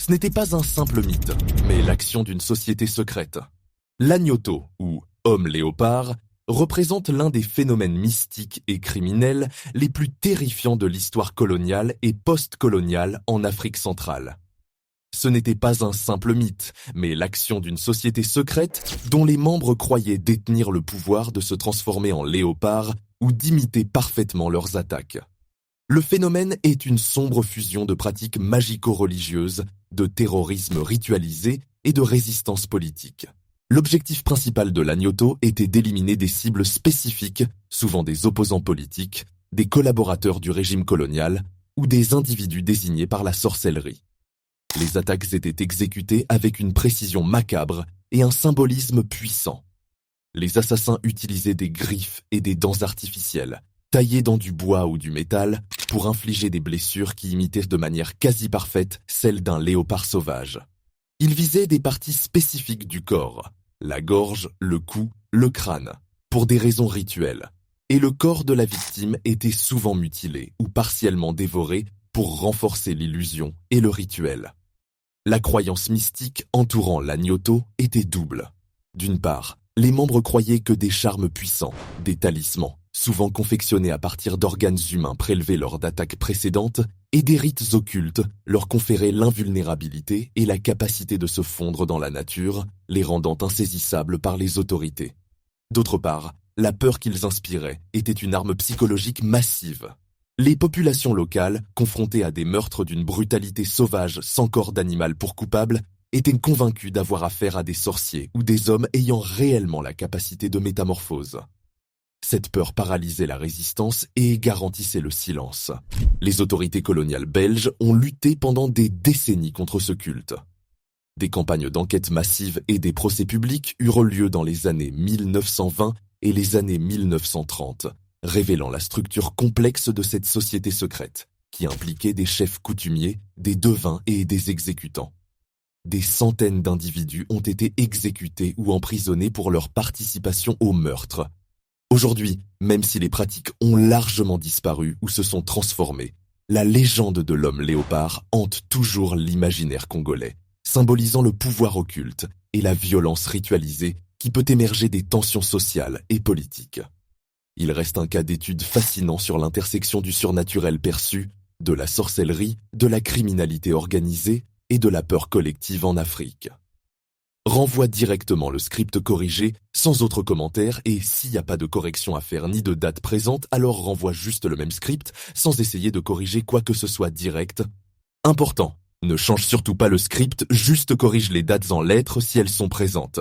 Ce n'était pas un simple mythe, mais l'action d'une société secrète. L'Agnoto, ou homme léopard, représente l'un des phénomènes mystiques et criminels les plus terrifiants de l'histoire coloniale et post-coloniale en Afrique centrale. Ce n'était pas un simple mythe, mais l'action d'une société secrète dont les membres croyaient détenir le pouvoir de se transformer en léopards ou d'imiter parfaitement leurs attaques. Le phénomène est une sombre fusion de pratiques magico-religieuses, de terrorisme ritualisé et de résistance politique. L'objectif principal de l'Agnoto était d'éliminer des cibles spécifiques, souvent des opposants politiques, des collaborateurs du régime colonial ou des individus désignés par la sorcellerie. Les attaques étaient exécutées avec une précision macabre et un symbolisme puissant. Les assassins utilisaient des griffes et des dents artificielles, taillées dans du bois ou du métal, pour infliger des blessures qui imitaient de manière quasi parfaite celles d'un léopard sauvage. Ils visaient des parties spécifiques du corps, la gorge, le cou, le crâne, pour des raisons rituelles, et le corps de la victime était souvent mutilé ou partiellement dévoré pour renforcer l'illusion et le rituel. La croyance mystique entourant l'Agnoto était double. D'une part, les membres croyaient que des charmes puissants, des talismans, souvent confectionnés à partir d'organes humains prélevés lors d'attaques précédentes, et des rites occultes leur conféraient l'invulnérabilité et la capacité de se fondre dans la nature, les rendant insaisissables par les autorités. D'autre part, la peur qu'ils inspiraient était une arme psychologique massive. Les populations locales, confrontées à des meurtres d'une brutalité sauvage sans corps d'animal pour coupable, étaient convaincues d'avoir affaire à des sorciers ou des hommes ayant réellement la capacité de métamorphose. Cette peur paralysait la résistance et garantissait le silence. Les autorités coloniales belges ont lutté pendant des décennies contre ce culte. Des campagnes d'enquête massives et des procès publics eurent lieu dans les années 1920 et les années 1930, révélant la structure complexe de cette société secrète, qui impliquait des chefs coutumiers, des devins et des exécutants. Des centaines d'individus ont été exécutés ou emprisonnés pour leur participation au meurtre. Aujourd'hui, même si les pratiques ont largement disparu ou se sont transformées, la légende de l'homme léopard hante toujours l'imaginaire congolais, symbolisant le pouvoir occulte et la violence ritualisée qui peut émerger des tensions sociales et politiques. Il reste un cas d'étude fascinant sur l'intersection du surnaturel perçu, de la sorcellerie, de la criminalité organisée et de la peur collective en Afrique. Renvoie directement le script corrigé, sans autre commentaire, et s'il n'y a pas de correction à faire ni de date présente, alors renvoie juste le même script, sans essayer de corriger quoi que ce soit direct. Important, ne change surtout pas le script, juste corrige les dates en lettres si elles sont présentes.